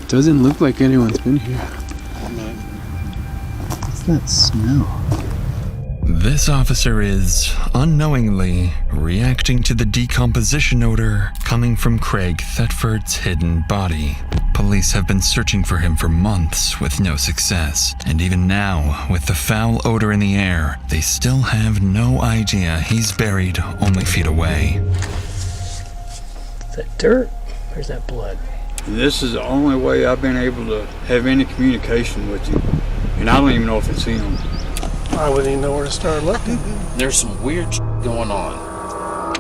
Doesn't look like anyone's been here. What's that smell? This officer is, unknowingly, reacting to the decomposition odor coming from Craig Thetford's hidden body. Police have been searching for him for months with no success, and even now, with the foul odor in the air, they still have no idea he's buried only feet away. Is that dirt or is that blood? This is the only way I've been able to have any communication with you, and I don't even know if it's him. I wouldn't even know where to start looking. There's some weird going on.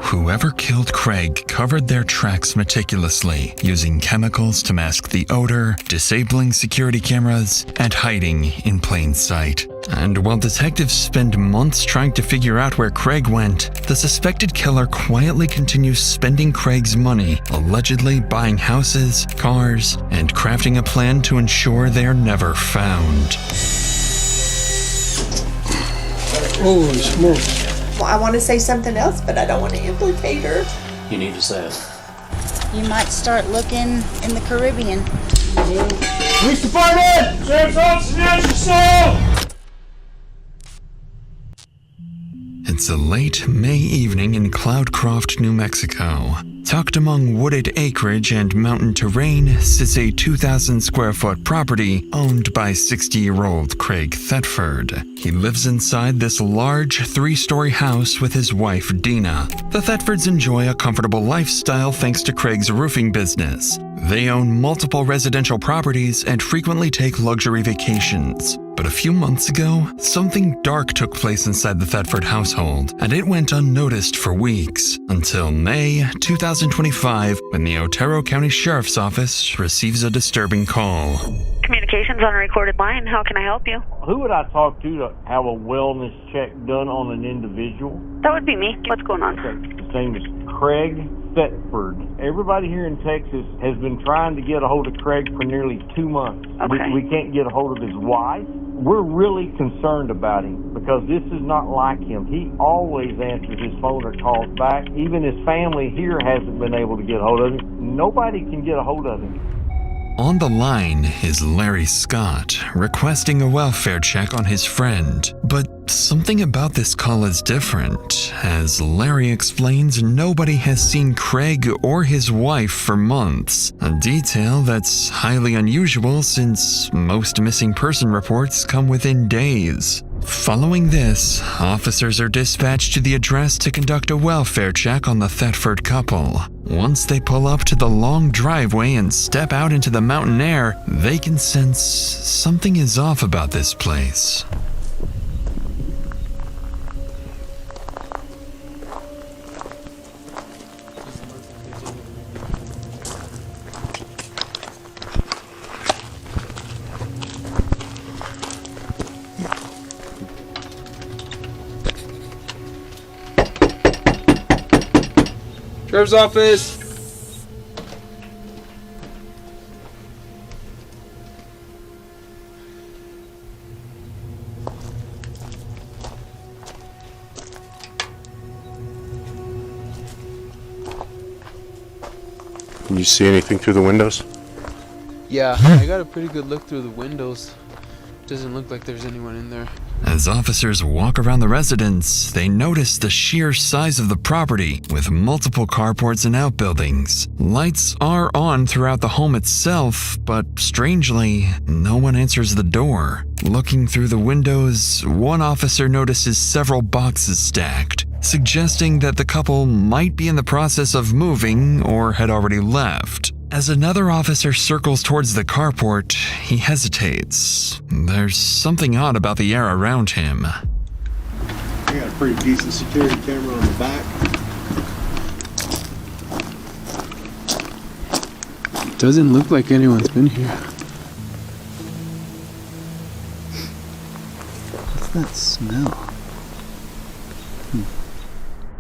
Whoever killed Craig covered their tracks meticulously, using chemicals to mask the odor, disabling security cameras, and hiding in plain sight. And while detectives spend months trying to figure out where Craig went, the suspected killer quietly continues spending Craig's money, allegedly buying houses, cars, and crafting a plan to ensure they are never found. Holy smokes. Well, I want to say something else, but I don't want to implicate her. You need to say it. You might start looking in the Caribbean. Police Department! Sheriff's Office, National Soul! It's a late May evening in Cloudcroft, New Mexico. Tucked among wooded acreage and mountain terrain sits a 2,000 square foot property owned by 60-year-old Craig Thetford. He lives inside this large 3-story house with his wife Deana. The Thetfords enjoy a comfortable lifestyle thanks to Craig's roofing business. They own multiple residential properties and frequently take luxury vacations. But a few months ago, something dark took place inside the Thetford household, and it went unnoticed for weeks, until May 2025, when the Otero County Sheriff's Office receives a disturbing call. Communications on a recorded line. How can I help you? Who would I talk to have a wellness check done on an individual? That would be me. What's going on? His name is Craig Thetford. Everybody here in Texas has been trying to get a hold of Craig for nearly 2 months. Okay. We can't get a hold of his wife. We're really concerned about him because this is not like him. He always answers his phone or calls back. Even his family here hasn't been able to get a hold of him. Nobody can get a hold of him. On the line is Larry Scott, requesting a welfare check on his friend. But something about this call is different. As Larry explains, nobody has seen Craig or his wife for months. A detail that's highly unusual since most missing person reports come within days. Following this, officers are dispatched to the address to conduct a welfare check on the Thetford couple. Once they pull up to the long driveway and step out into the mountain air, they can sense something is off about this place. Sheriff's Office! Can you see anything through the windows? Yeah, I got a pretty good look through the windows. Doesn't look like there's anyone in there. As officers walk around the residence, they notice the sheer size of the property, with multiple carports and outbuildings. Lights are on throughout the home itself, but strangely, no one answers the door. Looking through the windows, one officer notices several boxes stacked, suggesting that the couple might be in the process of moving or had already left. As another officer circles towards the carport, he hesitates. There's something odd about the air around him. I got a pretty decent security camera on the back. Doesn't look like anyone's been here. What's that smell?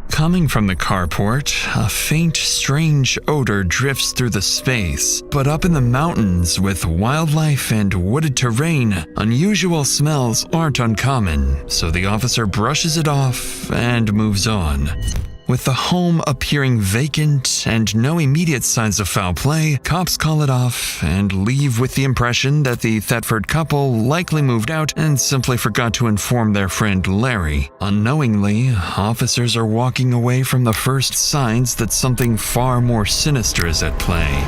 Coming from the carport, a faint, strange odor drifts through the space. But up in the mountains, with wildlife and wooded terrain, unusual smells aren't uncommon, so the officer brushes it off and moves on. With the home appearing vacant and no immediate signs of foul play, cops call it off and leave with the impression that the Thetford couple likely moved out and simply forgot to inform their friend Larry. Unknowingly, officers are walking away from the first signs that something far more sinister is at play.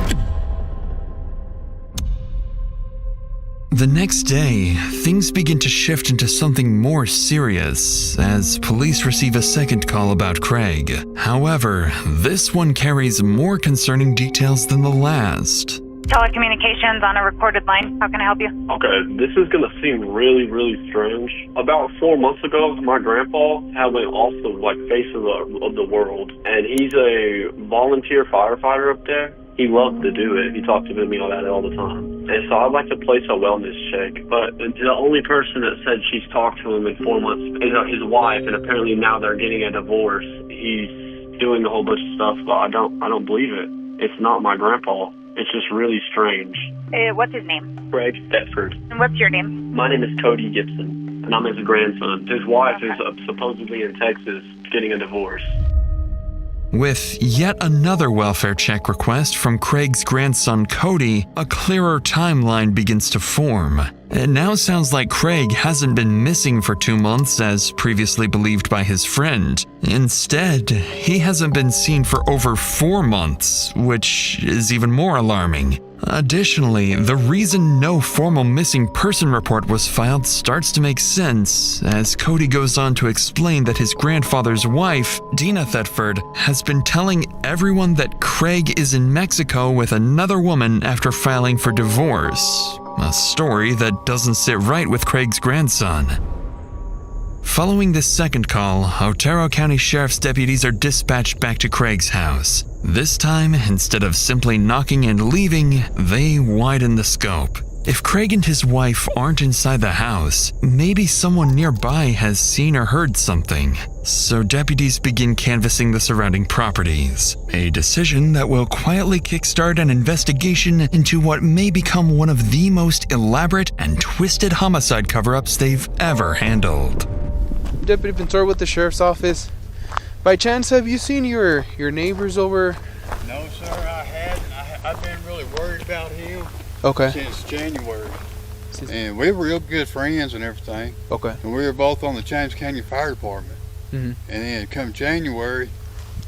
The next day, things begin to shift into something more serious as police receive a second call about Craig. However, this one carries more concerning details than the last. Telecommunications on a recorded line. How can I help you? Okay, this is going to seem really, really strange. About 4 months ago, my grandpa had went off the face of the world, and he's a volunteer firefighter up there. He loved to do it. He talked to me about it all the time. And so I'd like to place a wellness check. But the only person that said she's talked to him in 4 months is his wife, and apparently now they're getting a divorce. He's doing a whole bunch of stuff, but I don't believe it. It's not my grandpa. It's just really strange. What's his name? Craig Thetford. And what's your name? My name is Cody Gibson, and I'm his grandson. His wife is supposedly in Texas getting a divorce. With yet another welfare check request from Craig's grandson Cody, a clearer timeline begins to form. It now sounds like Craig hasn't been missing for 2 months as previously believed by his friend. Instead, he hasn't been seen for over 4 months, which is even more alarming. Additionally, the reason no formal missing person report was filed starts to make sense, as Cody goes on to explain that his grandfather's wife, Deana Thetford, has been telling everyone that Craig is in Mexico with another woman after filing for divorce. A story that doesn't sit right with Craig's grandson. Following this second call, Otero County Sheriff's deputies are dispatched back to Craig's house. This time, instead of simply knocking and leaving, they widen the scope. If Craig and his wife aren't inside the house, maybe someone nearby has seen or heard something. So deputies begin canvassing the surrounding properties, a decision that will quietly kickstart an investigation into what may become one of the most elaborate and twisted homicide cover-ups they've ever handled. Deputy Pintor with the Sheriff's Office. By chance, have you seen your neighbors over? No, sir, I hadn't. I've been really worried about him. Okay. Since January. And we were real good friends and everything. Okay. And we were both on the James County Fire Department. Mm-hmm. And then come January,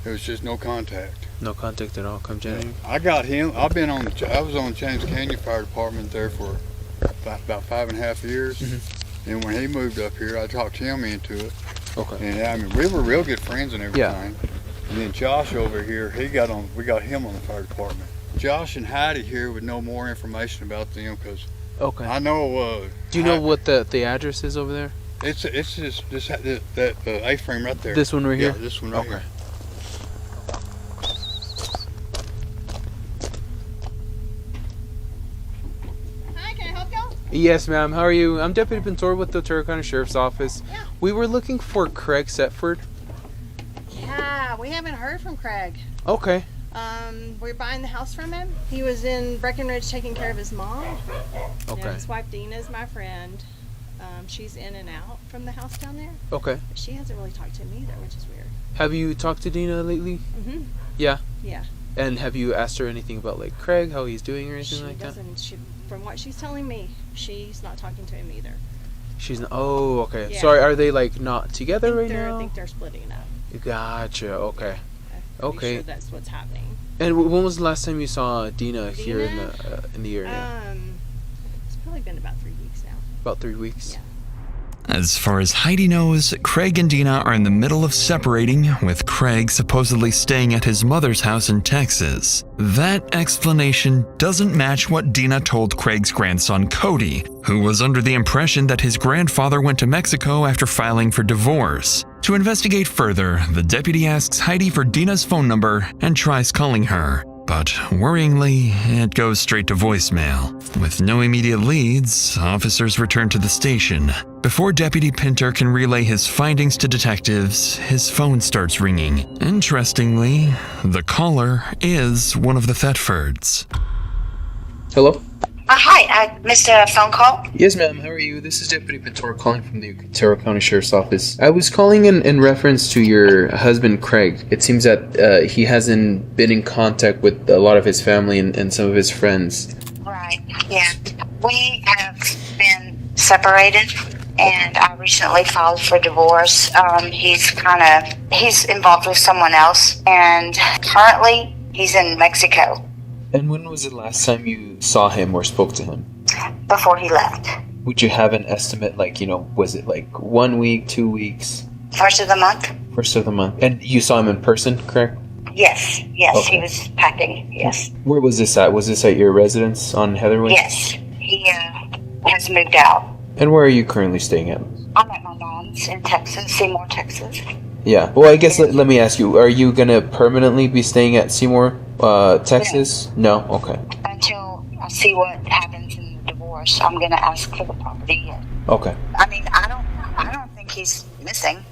there was just no contact. No contact at all come January? I got him. I was on the James County Fire Department there for about 5.5 years. Mm-hmm. And when he moved up here, I talked him into it. Okay. And I mean, we were real good friends and everything. Yeah. And then Josh over here, we got him on the fire department. Josh and Heidi here would know more information about them because okay. I know. Do you know what the address is over there? It's just that A-frame right there. This one right here? Yeah, this one right here. Hi, can I help y'all? Yes, ma'am. How are you? I'm Deputy Pintor with the Otero County Sheriff's Office. Yeah. We were looking for Craig Thetford. Yeah, we haven't heard from Craig. Okay. We're buying the house from him. He was in Breckenridge taking care of his mom. Okay. And his wife Deana is my friend. She's in and out from the house down there. Okay. But she hasn't really talked to him either, which is weird. Have you talked to Deana lately? Mm-hmm. Yeah. Yeah. And have you asked her anything about like Craig, how he's doing or anything She like doesn't. From what she's telling me, she's not talking to him either. that? She's not. Oh, okay. Yeah. So are they like not together right now? I think they're splitting up. Gotcha. Okay. I'm pretty Okay. sure that's what's happening. And when was the last time you saw Deana here in the area? It's probably been about 3 weeks now. About 3 weeks. Yeah. As far as Heidi knows, Craig and Deana are in the middle of separating, with Craig supposedly staying at his mother's house in Texas. That explanation doesn't match what Deana told Craig's grandson Cody, who was under the impression that his grandfather went to Mexico after filing for divorce. To investigate further, the deputy asks Heidi for Deana's phone number and tries calling her. But worryingly, it goes straight to voicemail. With no immediate leads, officers return to the station. Before Deputy Pinter can relay his findings to detectives, his phone starts ringing. Interestingly, the caller is one of the Thetfords. Hello? Hi, I missed a phone call. Yes, ma'am. How are you? This is Deputy Pator calling from the Otero County Sheriff's Office. I was calling in reference to your husband, Craig. It seems that he hasn't been in contact with a lot of his family and some of his friends. Right, yeah. We have been separated, and I recently filed for divorce. He's involved with someone else, and currently he's in Mexico. And when was the last time you saw him or spoke to him? Before he left. Would you have an estimate, was it 1 week, 2 weeks? First of the month? First of the month. And you saw him in person, correct? Yes, Okay. He was packing, yes. Where was this at? Was this at your residence on Heatherway? Yes, he has moved out. And where are you currently staying at? I'm at my mom's in Texas, Seymour, Texas. Yeah. Well, I guess let me ask you, are you going to permanently be staying at Seymour, Texas? No? Okay. Until I see what happens in the divorce, I'm going to ask for the property. Okay. I mean, I don't think he's missing.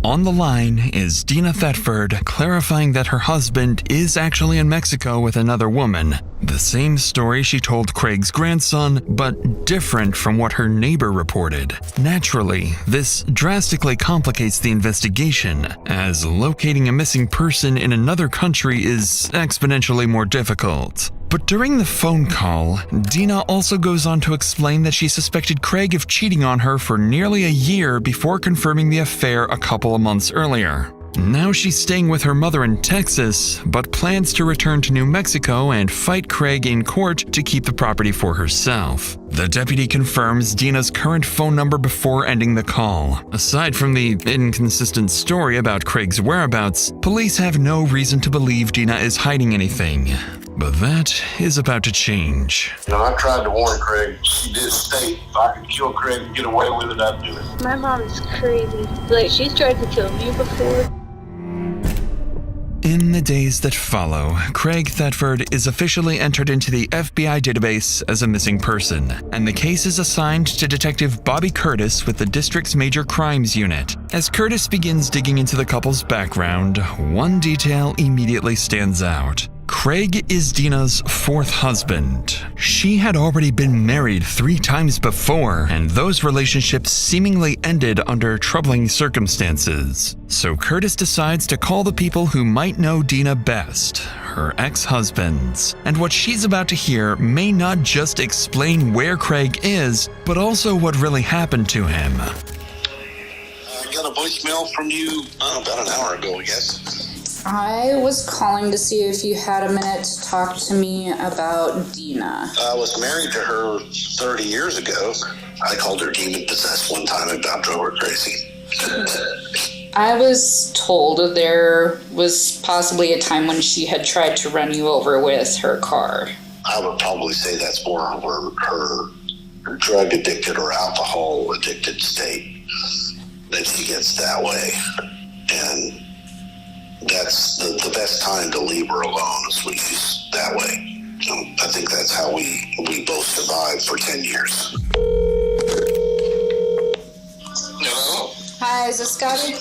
On the line is Deana Thetford, clarifying that her husband is actually in Mexico with another woman. The same story she told Craig's grandson, but different from what her neighbor reported. Naturally, this drastically complicates the investigation, as locating a missing person in another country is exponentially more difficult. But during the phone call, Deana also goes on to explain that she suspected Craig of cheating on her for nearly a year before confirming the affair a couple of months earlier. Now she's staying with her mother in Texas, but plans to return to New Mexico and fight Craig in court to keep the property for herself. The deputy confirms Deana's current phone number before ending the call. Aside from the inconsistent story about Craig's whereabouts, police have no reason to believe Deana is hiding anything. But that is about to change. I tried to warn Craig. She did state if I could kill Craig and get away with it, I'd do it. My mom's crazy. She's tried to kill me before. In the days that follow, Craig Thetford is officially entered into the FBI database as a missing person, and the case is assigned to Detective Bobby Curtis with the district's Major Crimes Unit. As Curtis begins digging into the couple's background, one detail immediately stands out. Craig is Deana's fourth husband. She had already been married 3 times before, and those relationships seemingly ended under troubling circumstances. So Curtis decides to call the people who might know Deana best, her ex-husbands. And what she's about to hear may not just explain where Craig is, but also what really happened to him. I got a voicemail from you about an hour ago, I guess. I was calling to see if you had a minute to talk to me about Deana. I was married to her 30 years ago. I called her demon-possessed one time and about drove her crazy. I was told there was possibly a time when she had tried to run you over with her car. I would probably say that's more of her drug-addicted or alcohol-addicted state that she gets that way. And that's the best time to leave her alone is when she's that way. I think that's how we both survived for 10 years. Hello? Hi, is this Scotty?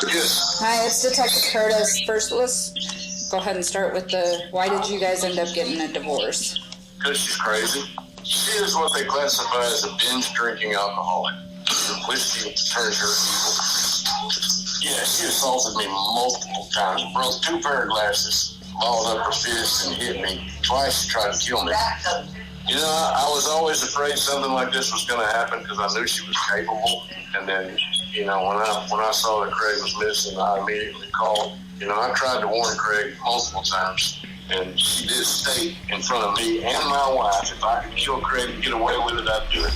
Yes. Hi, it's Detective Curtis. First, let's go ahead and start with why did you guys end up getting a divorce? Because she's crazy. She is what they classify as a binge drinking alcoholic. Whiskey turns her evil. Yeah, she assaulted me multiple times, broke 2 pair of glasses, balled up her fist and hit me. Twice she tried to kill me. I was always afraid something like this was going to happen because I knew she was capable. And then, when I saw that Craig was missing, I immediately called. I tried to warn Craig multiple times, and she did state in front of me and my wife, if I could kill Craig and get away with it, I'd do it.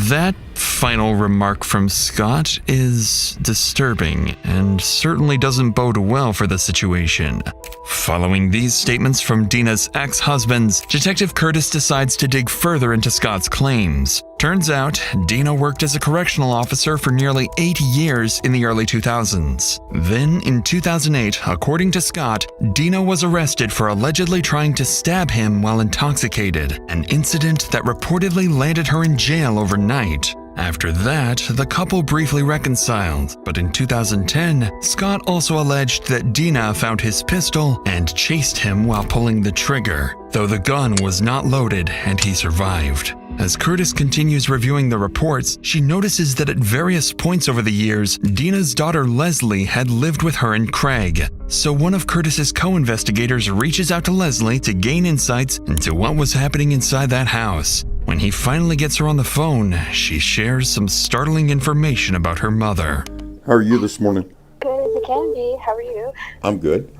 That final remark from Scott is disturbing and certainly doesn't bode well for the situation. Following these statements from Deana's ex-husbands, Detective Curtis decides to dig further into Scott's claims. Turns out, Deana worked as a correctional officer for nearly 8 years in the early 2000s. Then, in 2008, according to Scott, Deana was arrested for allegedly trying to stab him while intoxicated, an incident that reportedly landed her in jail overnight. After that, the couple briefly reconciled, but in 2010, Scott also alleged that Deana found his pistol and chased him while pulling the trigger, though the gun was not loaded and he survived. As Curtis continues reviewing the reports, she notices that at various points over the years, Deana's daughter Leslie had lived with her and Craig. So one of Curtis's co-investigators reaches out to Leslie to gain insights into what was happening inside that house. When he finally gets her on the phone, she shares some startling information about her mother. How are you this morning? Good as it can be. How are you? I'm good.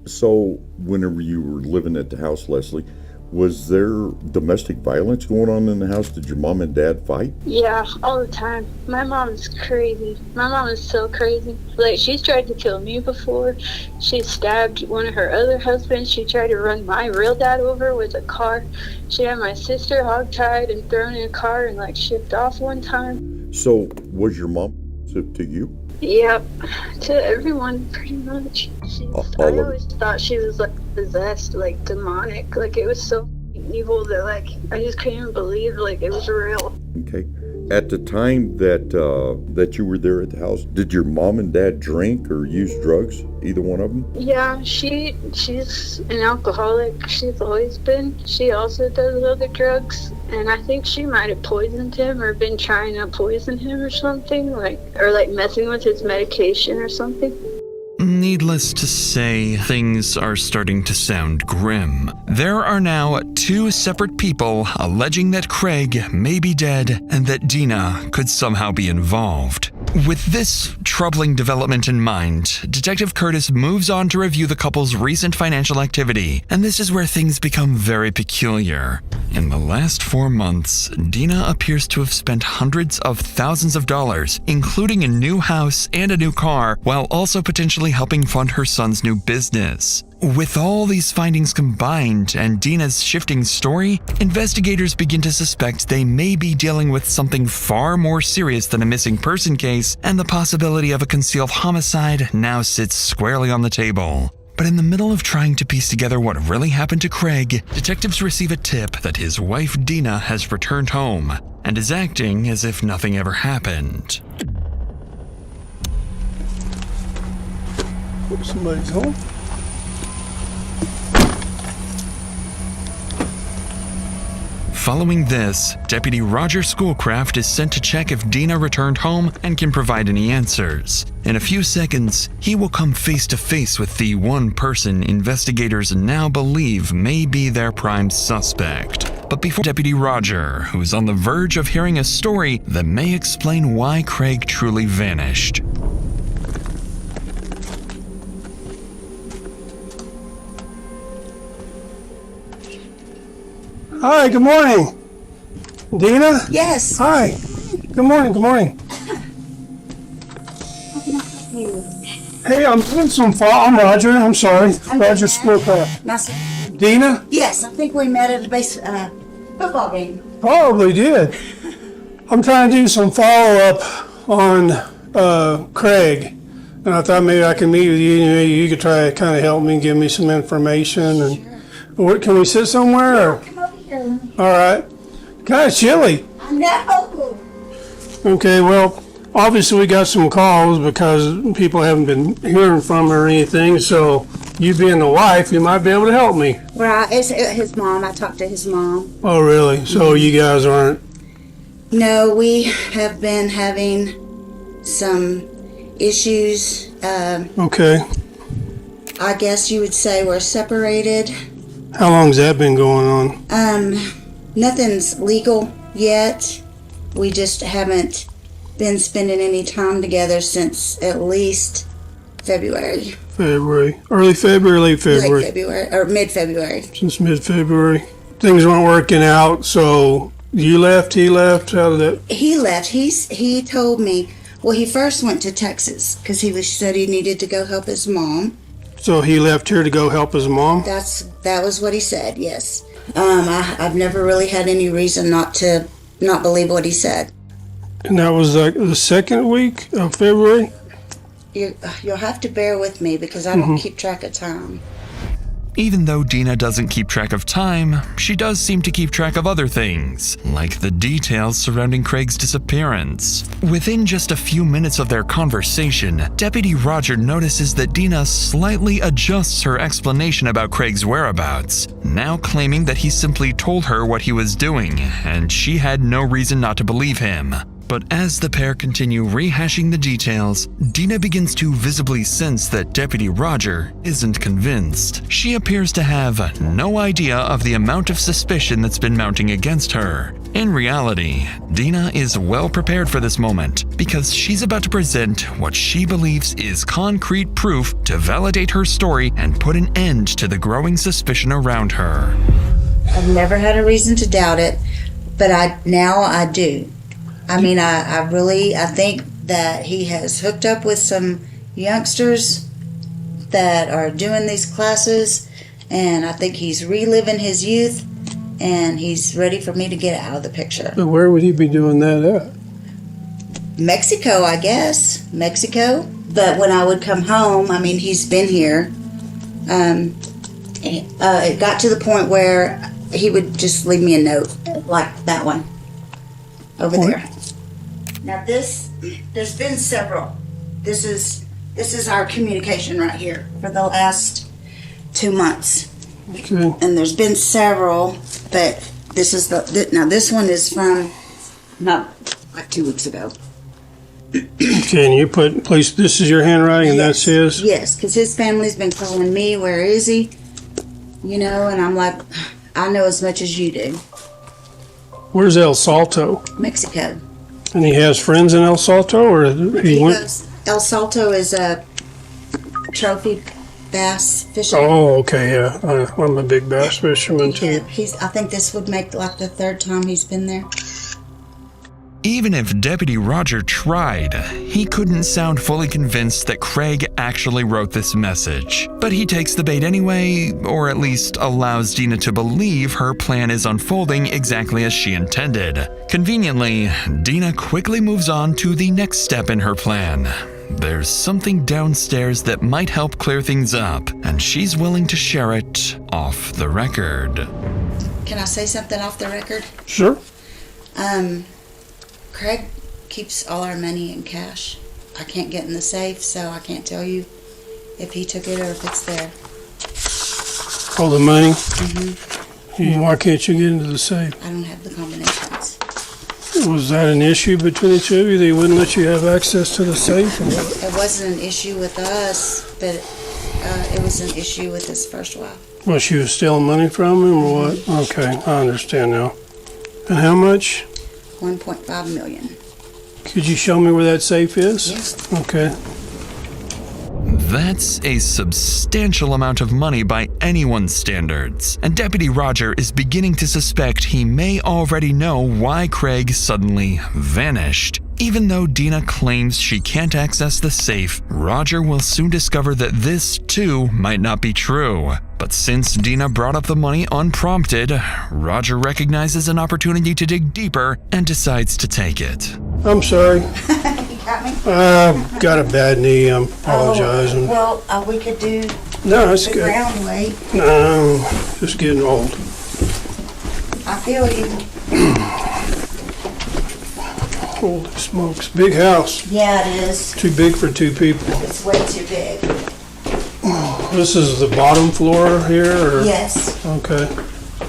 So, whenever you were living at the house, Leslie, was there domestic violence going on in the house? Did your mom and dad fight? Yeah, all the time. My mom's crazy. My mom is so crazy. Like, she's tried to kill me before. She stabbed one of her other husbands. She tried to run my real dad over with a car. She had my sister hogtied and thrown in a car and, like, shipped off one time. So, was your mom abusive to you? Yep, to everyone, pretty much. I always thought she was, like, possessed, like, demonic. Like, it was so evil that, like, I just couldn't believe, like, it was real. Okay. At the time that you were there at the house, did your mom and dad drink or use drugs? Either one of them? Yeah, she's an alcoholic. She's always been. She also does other drugs, and I think she might have poisoned him or been trying to poison him or something, like messing with his medication or something. Needless to say, things are starting to sound grim. There are now 2 separate people alleging that Craig may be dead and that Deana could somehow be involved. With this troubling development in mind, Detective Curtis moves on to review the couple's recent financial activity, and this is where things become very peculiar. In the last 4 months, Deana appears to have spent hundreds of thousands of dollars, including a new house and a new car, while also potentially helping fund her son's new business. With all these findings combined and Deana's shifting story, investigators begin to suspect they may be dealing with something far more serious than a missing person case, and the possibility of a concealed homicide now sits squarely on the table. But in the middle of trying to piece together what really happened to Craig, detectives receive a tip that his wife Deana has returned home and is acting as if nothing ever happened. Somebody's home. Following this, Deputy Roger Schoolcraft is sent to check if Deana returned home and can provide any answers. In a few seconds, he will come face to face with the one person investigators now believe may be their prime suspect. But before Deputy Roger, who's on the verge of hearing a story that may explain why Craig truly vanished. Hi, good morning. Deana? Yes. Hi. Good morning, good morning. Hey, I'm doing some I'm Roger, I'm sorry. Roger Schoolcraft. Nice. Deana? Yes, I think we met at a football game. Probably did. I'm trying to do some follow-up on Craig. And I thought maybe I could meet with you and maybe you could try to kind of help me and give me some information. And can we sit somewhere? Or? All right. Kind of chilly. I know. Okay, well, obviously we got some calls because people haven't been hearing from her or anything, so you being the wife, you might be able to help me. Right, it's his mom. I talked to his mom. Oh, really? So you guys aren't... No, we have been having some issues. Okay. I guess you would say we're separated. How long's that been going on? Nothing's legal yet. We just haven't been spending any time together since at least February. February. Early February, late February? Late February, or mid-February. Since mid-February. Things weren't working out, so you left, he left, how did that... He left. He told me, well, he first went to Texas because he said he needed to go help his mom. So he left here to go help his mom? That was what he said, yes. I've never really had any reason not believe what he said. And that was like the second week of February? You'll have to bear with me because I don't keep track of time. Even though Deana doesn't keep track of time, she does seem to keep track of other things, like the details surrounding Craig's disappearance. Within just a few minutes of their conversation, Deputy Roger notices that Deana slightly adjusts her explanation about Craig's whereabouts, now claiming that he simply told her what he was doing, and she had no reason not to believe him. But as the pair continue rehashing the details, Deana begins to visibly sense that Deputy Roger isn't convinced. She appears to have no idea of the amount of suspicion that's been mounting against her. In reality, Deana is well prepared for this moment because she's about to present what she believes is concrete proof to validate her story and put an end to the growing suspicion around her. I've never had a reason to doubt it, but now I do. I mean, I think that he has hooked up with some youngsters that are doing these classes, and I think he's reliving his youth, and he's ready for me to get out of the picture. But where would he be doing that at? Mexico, I guess. Mexico. But when I would come home, I mean, he's been here. It got to the point where he would just leave me a note, like that one over there. Now there's been several. This is our communication right here for the last 2 months. Okay. And there's been several, but this is now this one is from not like 2 weeks ago. Okay, and you this is your handwriting and that's his? Yes, because his family's been calling me, where is he? You know, and I'm like, I know as much as you do. Where's El Salto? Mexico. And he has friends in El Salto, or he went? Goes, El Salto is a trophy bass fisherman. Oh, okay, yeah. I'm a big bass fisherman too. Yeah, I think this would make like the 3rd time he's been there. Even if Deputy Roger tried, he couldn't sound fully convinced that Craig actually wrote this message. But he takes the bait anyway, or at least allows Deana to believe her plan is unfolding exactly as she intended. Conveniently, Deana quickly moves on to the next step in her plan. There's something downstairs that might help clear things up, and she's willing to share it off the record. Can I say something off the record? Sure. Craig keeps all our money in cash. I can't get in the safe, so I can't tell you if he took it or if it's there. All the money? Mm-hmm. Why can't you get into the safe? I don't have the combinations. Was that an issue between the two of you? They wouldn't let you have access to the safe? It wasn't an issue with us, but it was an issue with his first wife. Well, she was stealing money from him or what? Okay, I understand now. And how much? $1.5 million. Could you show me where that safe is? Yes. Okay. That's a substantial amount of money by anyone's standards, and Deputy Roger is beginning to suspect he may already know why Craig suddenly vanished. Even though Deana claims she can't access the safe, Roger will soon discover that this, too, might not be true. But since Deana brought up the money unprompted, Roger recognizes an opportunity to dig deeper and decides to take it. I'm sorry. You got me? I've got a bad knee. I'm apologizing. Well, we could do No, that's the good. ground weight. No, just getting old. I feel you. Holy smokes. Big house. Yeah, it is. Too big for 2 people. It's way too big. This is the bottom floor here? Or? Yes. Okay.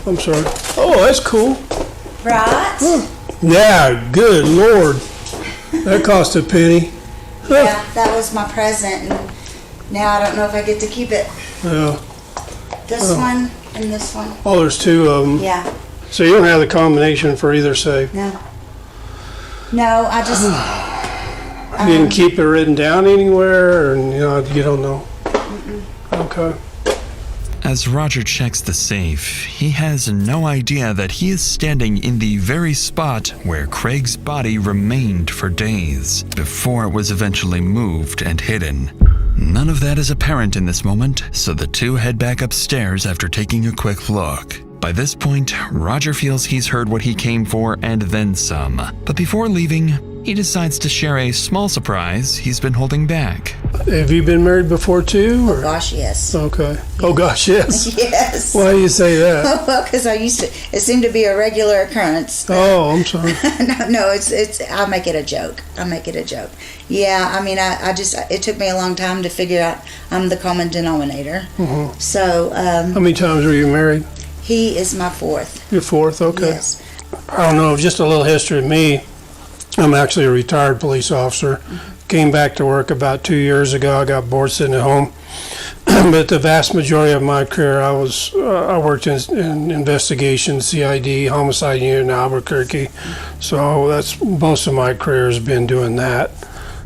I'm sorry. Oh, that's cool. Right? Yeah, good Lord. That cost a penny. Yeah, that was my present, and now I don't know if I get to keep it. Yeah. This one and this one. Oh, there's 2 of them. Yeah. So you don't have the combination for either safe? No. No, I just... You didn't keep it written down anywhere, or you don't know? Okay. As Roger checks the safe, he has no idea that he is standing in the very spot where Craig's body remained for days, before it was eventually moved and hidden. None of that is apparent in this moment, so the two head back upstairs after taking a quick look. By this point, Roger feels he's heard what he came for and then some. But before leaving, he decides to share a small surprise he's been holding back. Have you been married before too? Or? Oh gosh, yes. Okay. Oh gosh, yes. Yes. Why do you say that? Well, because it seemed to be a regular occurrence. Oh, I'm sorry. No, it's. I'll make it a joke. Yeah, I mean, I just, it took me a long time to figure out I'm the common denominator. Mm-hmm. So. How many times were you married? He is my fourth. Your fourth, okay. Yes. I don't know, just a little history of me. I'm actually a retired police officer. Came back to work about 2 years ago. I got bored sitting at home. But the vast majority of my career, I worked in investigation, CID, homicide unit in Albuquerque. So that's most of my career has been doing that.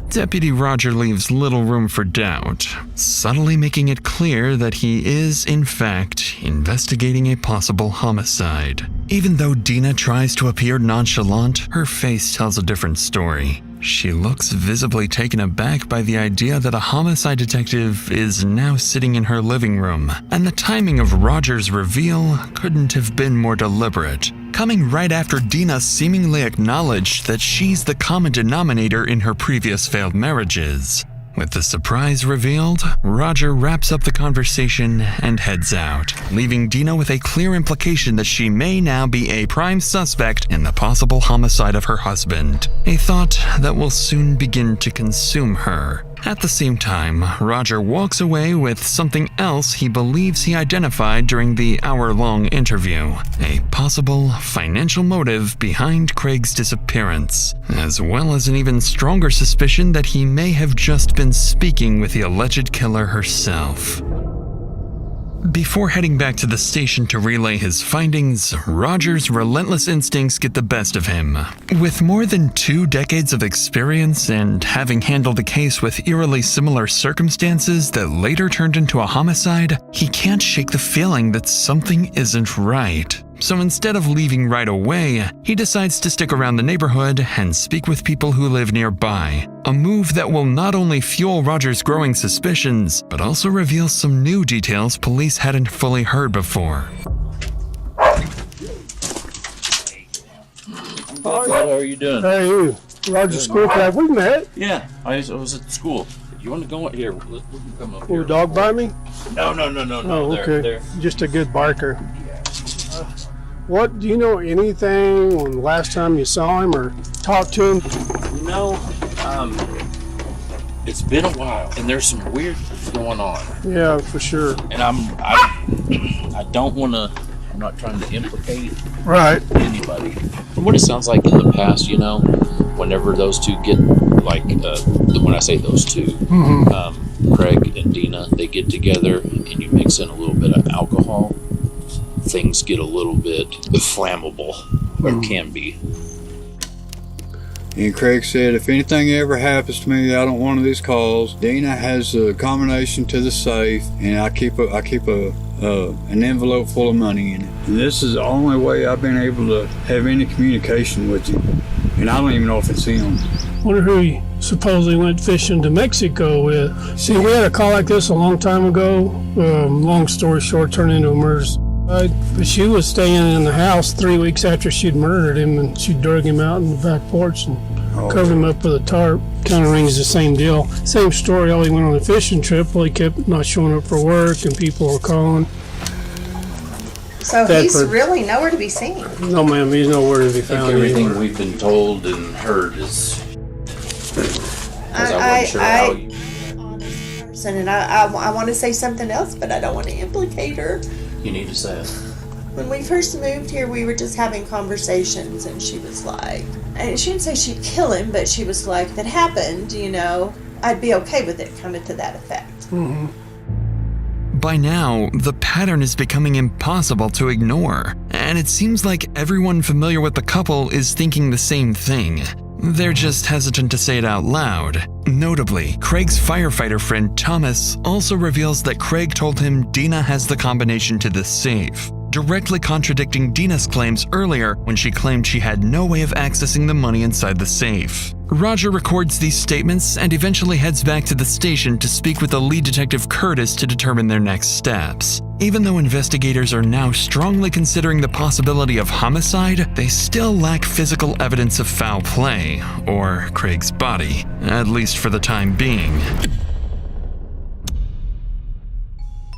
Deputy Roger leaves little room for doubt, subtly making it clear that he is, in fact, investigating a possible homicide. Even though Deana tries to appear nonchalant, her face tells a different story. She looks visibly taken aback by the idea that a homicide detective is now sitting in her living room, and the timing of Roger's reveal couldn't have been more deliberate, coming right after Deana seemingly acknowledged that she's the common denominator in her previous failed marriages. With the surprise revealed, Roger wraps up the conversation and heads out, leaving Deana with a clear implication that she may now be a prime suspect in the possible homicide of her husband, a thought that will soon begin to consume her. At the same time, Roger walks away with something else he believes he identified during the hour-long interview, a possible financial motive behind Craig's disappearance, as well as an even stronger suspicion that he may have just been speaking with the alleged killer herself. Before heading back to the station to relay his findings, Roger's relentless instincts get the best of him. With more than 2 decades of experience and having handled a case with eerily similar circumstances that later turned into a homicide, he can't shake the feeling that something isn't right. So instead of leaving right away, he decides to stick around the neighborhood and speak with people who live nearby. A move that will not only fuel Roger's growing suspicions, but also reveal some new details police hadn't fully heard before. How are you doing? How are you? Roger School Club, we met. Yeah, I was at school. You want to go here? We can come up here. Will a dog by me? No. Oh, There, okay. Just a good barker. What, do you know anything on the last time you saw him or talked to him? No, it's been a while, and there's some weird going on. Yeah, for sure. And I don't want to. I'm not trying to implicate anybody. From what it sounds like in the past, whenever those two get when I say those two, Craig and Deana, they get together, and you mix in a little bit of alcohol. Things get a little bit flammable, or can be. And Craig said, if anything ever happens to me out on one of these calls, Deana has a combination to the safe, and I keep an envelope full of money in it. And this is the only way I've been able to have any communication with him, and I don't even know if it's him. Wonder who he supposedly went fishing to Mexico with. See, we had a call like this a long time ago. Long story short, turned into a murder. But she was staying in the house 3 weeks after she'd murdered him, and she drug him out in the back porch and covered him up with a tarp. Kind of rings the same deal. Same story, all he went on a fishing trip. Well, he kept not showing up for work, and people were calling. So he's really nowhere to be seen? No, ma'am, he's nowhere to be found. Everything we've been told and heard is... I wasn't sure how you... And I want to say something else, but I don't want to implicate her. You need to say it. When we first moved here, we were just having conversations, and she was like, and she didn't say she'd kill him, but she was like, if it happened, I'd be okay with it, kind of to that effect. By now, the pattern is becoming impossible to ignore, and it seems like everyone familiar with the couple is thinking the same thing. They're just hesitant to say it out loud. Notably, Craig's firefighter friend Thomas also reveals that Craig told him Deana has the combination to the safe. directly contradicting Deana's claims earlier when she claimed she had no way of accessing the money inside the safe. Roger records these statements and eventually heads back to the station to speak with the lead detective Curtis to determine their next steps. Even though investigators are now strongly considering the possibility of homicide, they still lack physical evidence of foul play, or Craig's body, at least for the time being.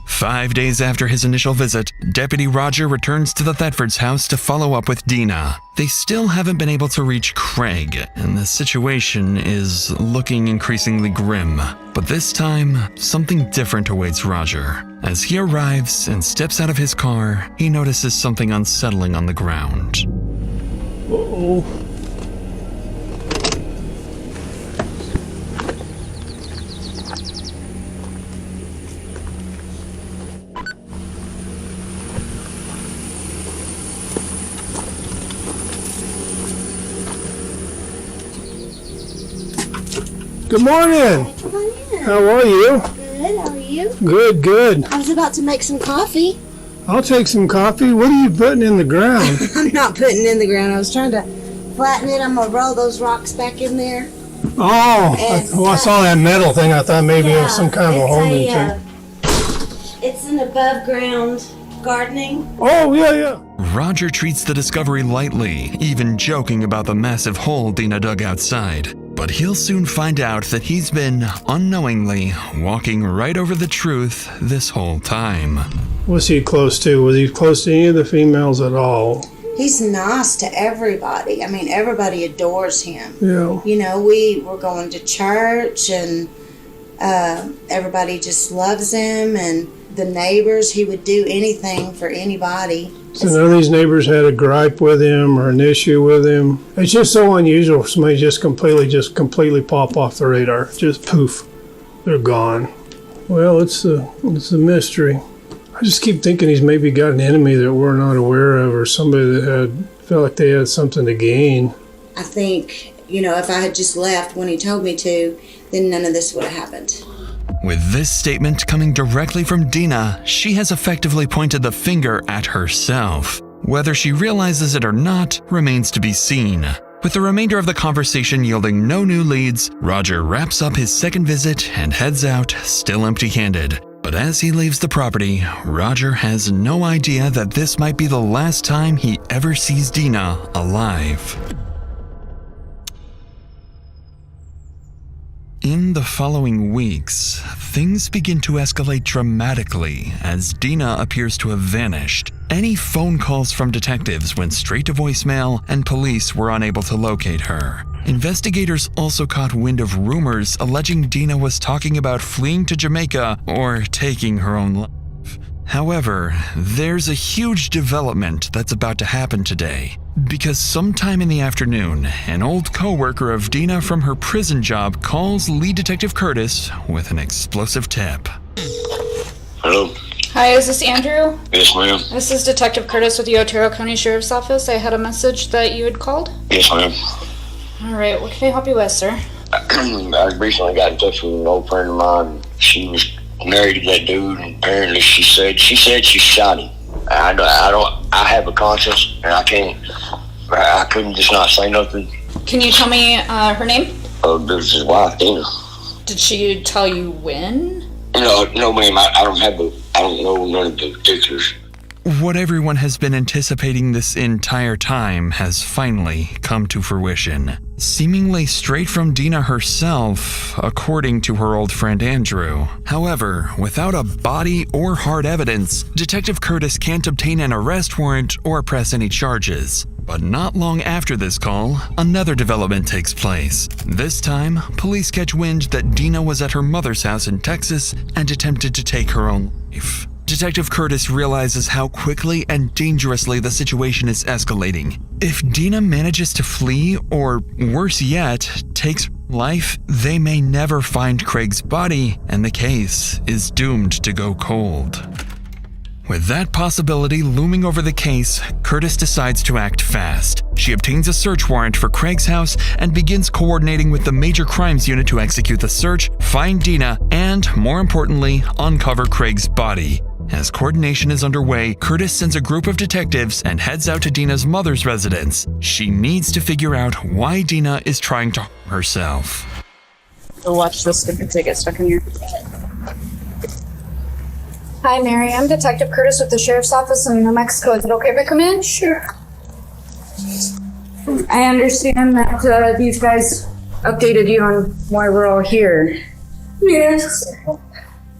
5 days after his initial visit, Deputy Roger returns to the Thetford's house to follow up with Deana. They still haven't been able to reach Craig, and the situation is looking increasingly grim. But this time, something different awaits Roger. As he arrives and steps out of his car, he notices something unsettling on the ground. Uh-oh. Good morning. Come on in. How are you? Good, how are you? Good, good. I was about to make some coffee. I'll take some coffee. What are you putting in the ground? I'm not putting it in the ground. I was trying to flatten it. I'm going to roll those rocks back in there. Oh, I saw that metal thing. I thought maybe it was some kind of a homing thing. It's an above ground gardening. Oh, yeah. Roger treats the discovery lightly, even joking about the massive hole Deana dug outside. But he'll soon find out that he's been, unknowingly, walking right over the truth this whole time. What's he close to? Was he close to any of the females at all? He's nice to everybody. I mean, everybody adores him. Yeah. You know, we were going to church and everybody just loves him, and the neighbors, he would do anything for anybody. So none of these neighbors had a gripe with him or an issue with him. It's just so unusual for somebody just completely pop off the radar. Just poof, they're gone. Well, it's a mystery. I just keep thinking he's maybe got an enemy that we're not aware of, or somebody that felt like they had something to gain. I think, you know, if I had just left when he told me to, then none of this would have happened. With this statement coming directly from Deana, she has effectively pointed the finger at herself. Whether she realizes it or not remains to be seen. With the remainder of the conversation yielding no new leads, Roger wraps up his second visit and heads out, still empty-handed. But as he leaves the property, Roger has no idea that this might be the last time he ever sees Deana alive. In the following weeks, things begin to escalate dramatically as Deana appears to have vanished. Any phone calls from detectives went straight to voicemail, and police were unable to locate her. Investigators also caught wind of rumors alleging Deana was talking about fleeing to Jamaica or taking her own life. However, there's a huge development that's about to happen today. Because sometime in the afternoon, an old co-worker of Deana from her prison job calls lead detective Curtis with an explosive tip. Hello? Hi, is this Andrew? Yes, ma'am. This is Detective Curtis with the Otero County Sheriff's Office. I had a message that you had called. Yes, ma'am. All right, what can I help you with, sir? I recently got in touch with an old friend of mine. She was married to that dude, and apparently she said she shot him. I have a conscience, and I couldn't just not say nothing. Can you tell me her name? This is his wife, Deana. Did she tell you when? No, ma'am. I don't know none of the particulars. What everyone has been anticipating this entire time has finally come to fruition. Seemingly straight from Deana herself, according to her old friend Andrew. However, without a body or hard evidence, Detective Curtis can't obtain an arrest warrant or press any charges. But not long after this call, another development takes place. This time, police catch wind that Deana was at her mother's house in Texas and attempted to take her own life. Detective Curtis realizes how quickly and dangerously the situation is escalating. If Deana manages to flee, or worse yet, takes life, they may never find Craig's body, and the case is doomed to go cold. With that possibility looming over the case, Curtis decides to act fast. She obtains a search warrant for Craig's house and begins coordinating with the Major Crimes Unit to execute the search, find Deana, and, more importantly, uncover Craig's body. As coordination is underway, Curtis sends a group of detectives and heads out to Deana's mother's residence. She needs to figure out why Deana is trying to harm herself. So watch this if they get stuck in here. Hi, Mary. I'm Detective Curtis with the Sheriff's Office in New Mexico. Is it okay if I come in? Sure. I understand that these guys updated you on why we're all here. Yes.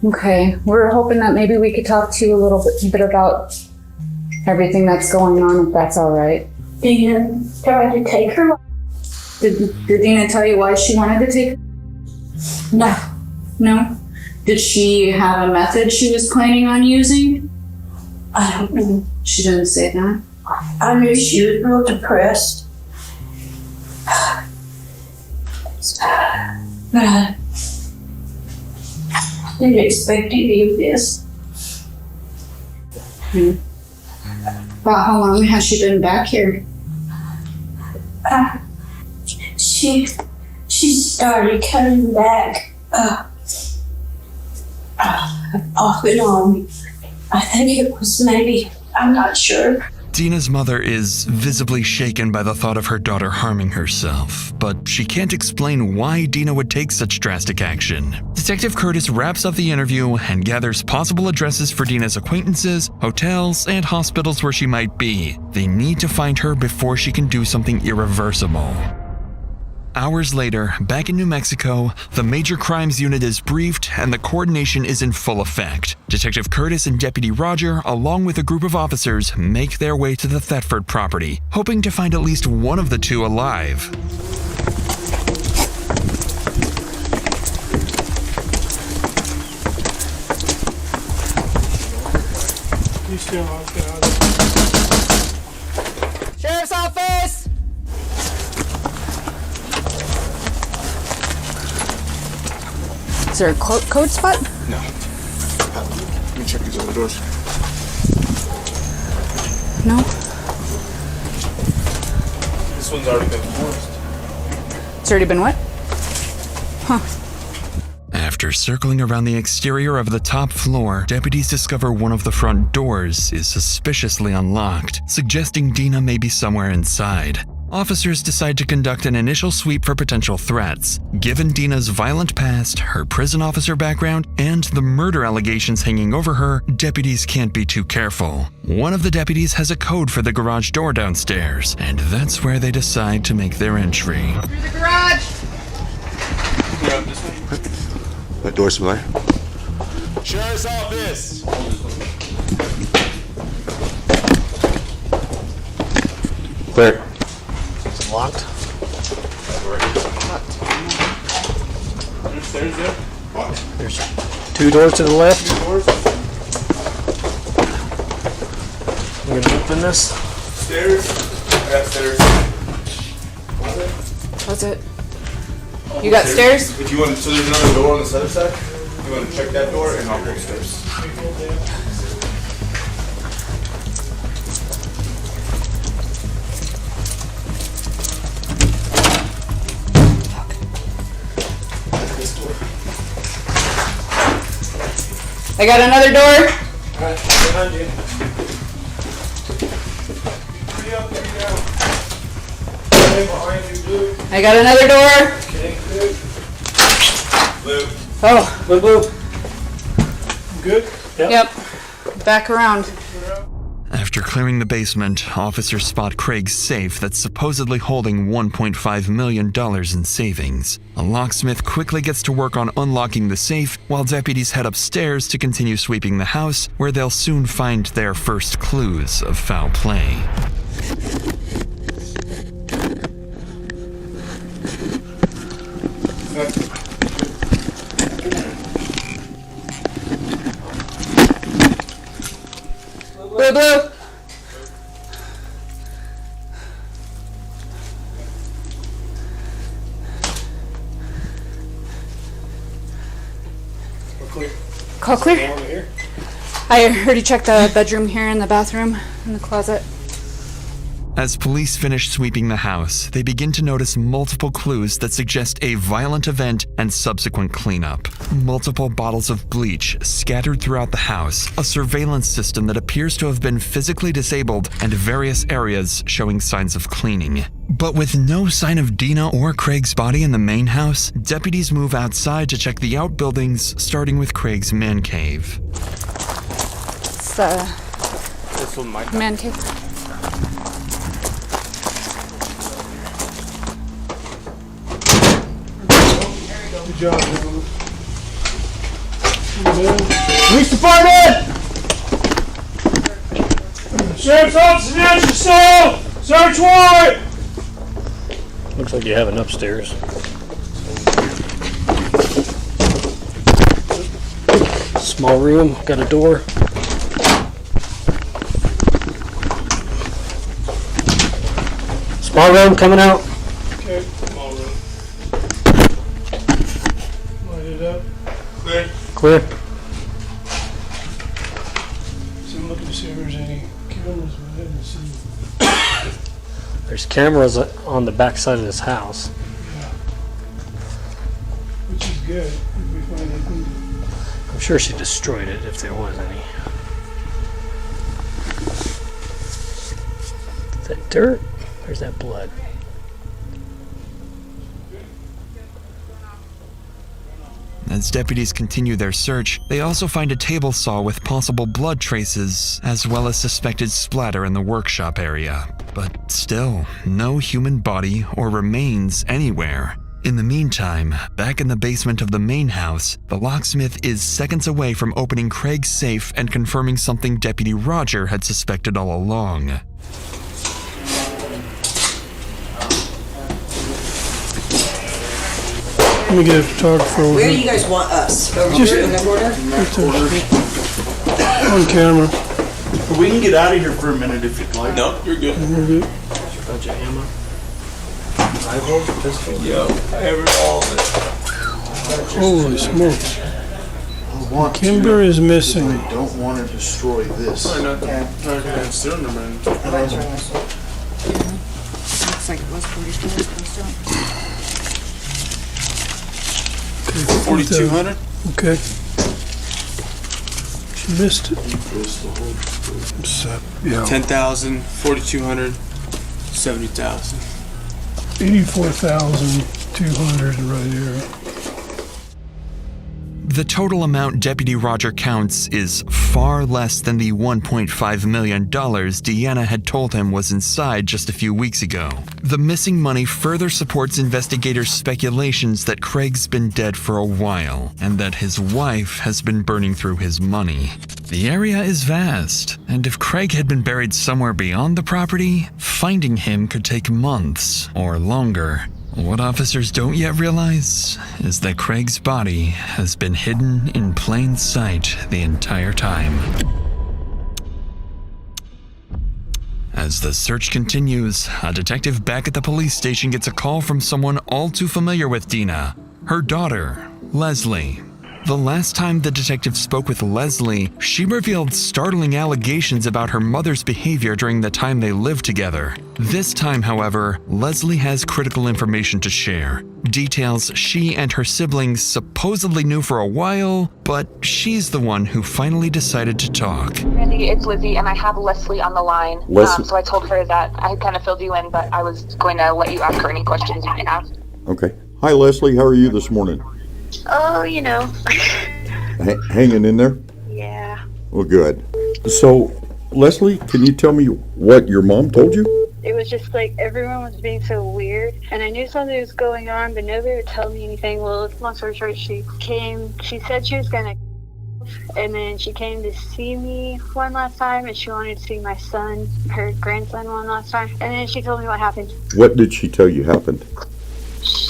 Okay. We're hoping that maybe we could talk to you a little bit about everything that's going on, if that's all right. Deana tried to take her. Did Deana tell you why she wanted to take her? No. No? Did she have a method she was planning on using? I don't know. She didn't say that. I knew she was real depressed. But I didn't expect any of this. About how long has she been back here? She started coming back off and on. I think it was maybe, I'm not sure. Deana's mother is visibly shaken by the thought of her daughter harming herself, but she can't explain why Deana would take such drastic action. Detective Curtis wraps up the interview and gathers possible addresses for Deana's acquaintances, hotels, and hospitals where she might be. They need to find her before she can do something irreversible. Hours later, back in New Mexico, the Major Crimes Unit is briefed and the coordination is in full effect. Detective Curtis and Deputy Roger, along with a group of officers, make their way to the Thetford property, hoping to find at least one of the two alive. Sheriff's Office! Is there a code spot? No. Let me check these other doors. No. This one's already been forced. It's already been what? Huh. After circling around the exterior of the top floor, deputies discover one of the front doors is suspiciously unlocked, suggesting Deana may be somewhere inside. Officers decide to conduct an initial sweep for potential threats. Given Deana's violent past, her prison officer background, and the murder allegations hanging over her, deputies can't be too careful. One of the deputies has a code for the garage door downstairs, and that's where they decide to make their entry. Through the garage! Grab this one. That door's there. Sheriff's Office! Clear. Locked. There's there. What? There's 2 doors to the left. 2 doors. We're gonna open this. Stairs. I got stairs. That's it. You got stairs? If you want, so there's another door on this other side. You want to check that door, and I'll go upstairs. I got another door. Alright, behind you. I got another door. Blue. Oh, Blue. Good? yep. Back around. After clearing the basement, officers spot Craig's safe that's supposedly holding $1.5 million in savings. A locksmith quickly gets to work on unlocking the safe, while deputies head upstairs to continue sweeping the house, where they'll soon find their first clues of foul play. Blue. Call clear. I heard you check the bedroom here and the bathroom and the closet. As police finish sweeping the house, they begin to notice multiple clues that suggest a violent event and subsequent cleanup. Multiple bottles of bleach scattered throughout the house, a surveillance system that appears to have been physically disabled, and various areas showing signs of cleaning. But with no sign of Deana or Craig's body in the main house, deputies move outside to check the outbuildings, starting with Craig's man cave. It's the man cave. Good job, gentlemen. Police department! Sheriff's office announced yourself! Search warrant! Looks like you have an upstairs. Small room, got a door. Small room coming out. Okay, small room. Light it up. Clear. Clear. So I'm looking to see if there's any cameras, but I haven't seen. There's cameras on the back side of this house. Yeah. Which is good if we find anything. I'm sure she destroyed it if there was any. Is that dirt? Or is that blood? As deputies continue their search, they also find a table saw with possible blood traces, as well as suspected splatter in the workshop area. But still, no human body or remains anywhere. In the meantime, back in the basement of the main house, the locksmith is seconds away from opening Craig's safe and confirming something Deputy Roger had suspected all along. Let me get a photographer over Where here. do you guys want us? Over Just here in the corner? on camera. We can get out of here for a minute if you'd like. No, you're good. We're good. Bunch of ammo. Rifles, pistols. Yo, I have it all. Holy smokes. Kimber is missing. I don't want to destroy this. Looks like it was 44. 4,200? Okay. She missed it. Yeah. 10,000, 4,200, 70,000. 84,200 right here. The total amount Deputy Roger counts is far less than the $1.5 million Deana had told him was inside just a few weeks ago. The missing money further supports investigators' speculations that Craig's been dead for a while, and that his wife has been burning through his money. The area is vast, and if Craig had been buried somewhere beyond the property, finding him could take months or longer. What officers don't yet realize is that Craig's body has been hidden in plain sight the entire time. As the search continues, a detective back at the police station gets a call from someone all too familiar with Deana, her daughter, Leslie. The last time the detective spoke with Leslie, she revealed startling allegations about her mother's behavior during the time they lived together. This time, however, Leslie has critical information to share. Details she and her siblings supposedly knew for a while, but she's the one who finally decided to talk. Randy, it's Lizzie, and I have Leslie on the line. Leslie. So I told her that I had kind of filled you in, but I was going to let you ask her any questions you might have. Okay. Hi, Leslie. How are you this morning? Oh, you know. Hanging in there? Yeah. Well, good. So, Leslie, can you tell me what your mom told you? It was just like everyone was being so weird, and I knew something was going on, but nobody would tell me anything. Well, long story short, she said she was gonna, and then she came to see me one last time, and she wanted to see my son, her grandson, one last time, and then she told me what happened. What did she tell you happened?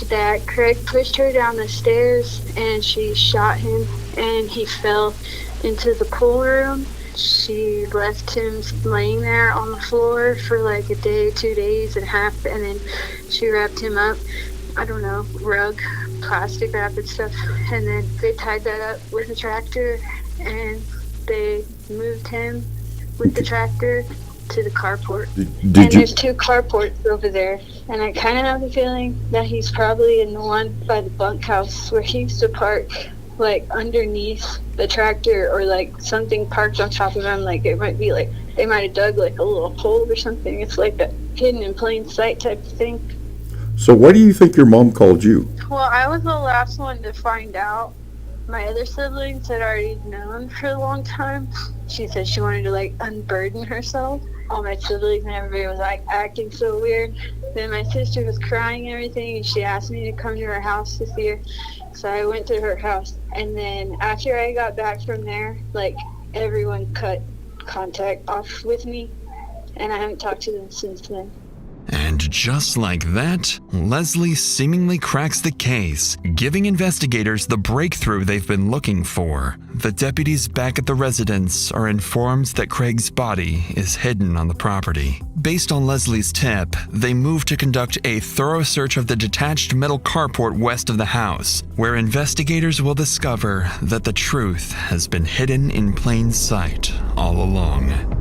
That Craig pushed her down the stairs, and she shot him, and he fell into the pool room. She left him laying there on the floor for like a day, 2 days and a half, and then she wrapped him up, I don't know, rug, plastic wrap and stuff, and then they tied that up with a tractor, and they moved him with the tractor to the carport. Did And you? there's 2 carports over there. And I kind of have the feeling that he's probably in the one by the bunkhouse where he used to park, like, underneath the tractor, or, like, something parked on top of him. Like, it might be, like, they might have dug, like, a little hole or something. It's like a hidden in plain sight type of thing. So why do you think your mom called you? Well, I was the last one to find out. My other siblings had already known for a long time. She said she wanted to, like, unburden herself. All my siblings and everybody was, like, acting so weird. Then my sister was crying and everything, and she asked me to come to her house to see her. So I went to her house. And then after I got back from there, like, everyone cut contact off with me. And I haven't talked to them since then. And just like that, Leslie seemingly cracks the case, giving investigators the breakthrough they've been looking for. The deputies back at the residence are informed that Craig's body is hidden on the property. Based on Leslie's tip, they move to conduct a thorough search of the detached metal carport west of the house, where investigators will discover that the truth has been hidden in plain sight all along.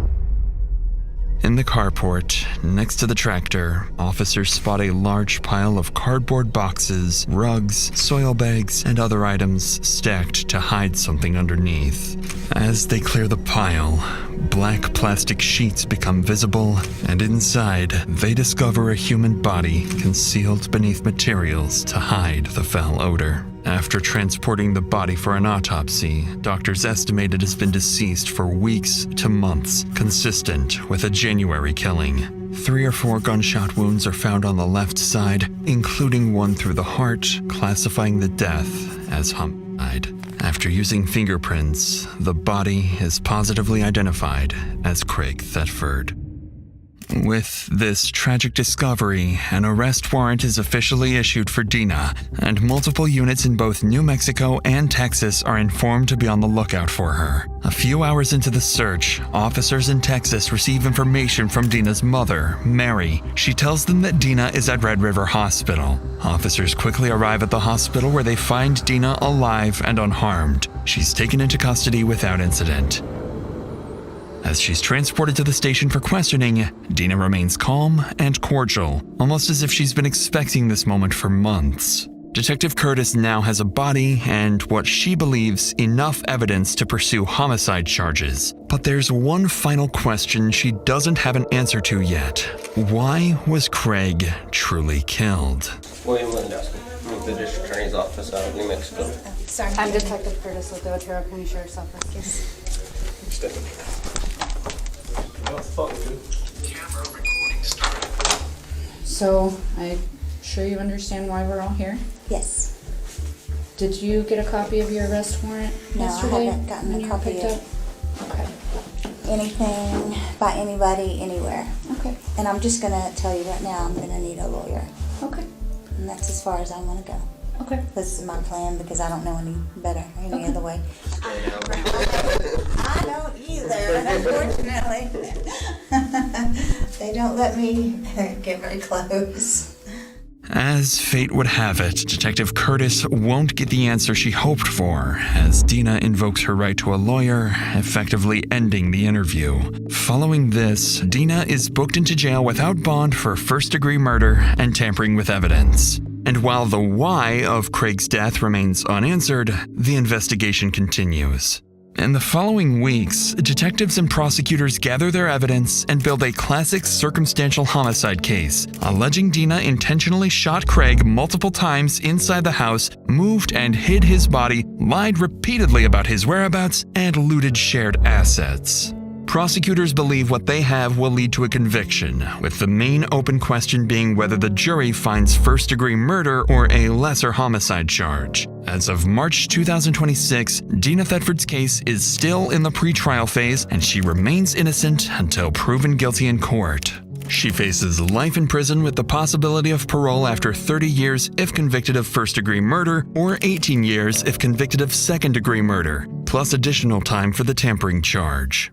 In the carport, next to the tractor, officers spot a large pile of cardboard boxes, rugs, soil bags, and other items stacked to hide something underneath. As they clear the pile, black plastic sheets become visible, and inside, they discover a human body concealed beneath materials to hide the foul odor. After transporting the body for an autopsy, doctors estimate it has been deceased for weeks to months, consistent with a January killing. 3 or 4 gunshot wounds are found on the left side, including one through the heart, classifying the death as homicide. After using fingerprints, the body is positively identified as Craig Thetford. With this tragic discovery, an arrest warrant is officially issued for Deana, and multiple units in both New Mexico and Texas are informed to be on the lookout for her. A few hours into the search, officers in Texas receive information from Deana's mother, Mary. She tells them that Deana is at Red River Hospital. Officers quickly arrive at the hospital where they find Deana alive and unharmed. She's taken into custody without incident. As she's transported to the station for questioning, Deana remains calm and cordial, almost as if she's been expecting this moment for months. Detective Curtis now has a body and what she believes enough evidence to pursue homicide charges. But there's one final question she doesn't have an answer to yet. Why was Craig truly killed? William Lindowski, with the District Attorney's Office out of New Mexico. Sorry. I'm Detective Curtis with the Otero County Sheriff's Office. So, I'm sure you understand why we're all here? Yes. Did you get a copy of your arrest warrant yesterday? No, I haven't gotten when a you were copy picked yet. up? Okay. Anything by anybody, anywhere. Okay. And I'm just going to tell you right now, I'm going to need a lawyer. Okay. And that's as far as I want to go. Okay. This is my plan because I don't know any better, any other way. I don't either, unfortunately. They don't let me get very close. As fate would have it, Detective Curtis won't get the answer she hoped for as Deana invokes her right to a lawyer, effectively ending the interview. Following this, Deana is booked into jail without bond for first-degree murder and tampering with evidence. And while the why of Craig's death remains unanswered, the investigation continues. In the following weeks, detectives and prosecutors gather their evidence and build a classic circumstantial homicide case, alleging Deana intentionally shot Craig multiple times inside the house, moved and hid his body, lied repeatedly about his whereabouts, and looted shared assets. Prosecutors believe what they have will lead to a conviction, with the main open question being whether the jury finds first-degree murder or a lesser homicide charge. As of March 2026, Deana Thetford's case is still in the pretrial phase, and she remains innocent until proven guilty in court. She faces life in prison with the possibility of parole after 30 years if convicted of first-degree murder, or 18 years if convicted of second-degree murder, plus additional time for the tampering charge.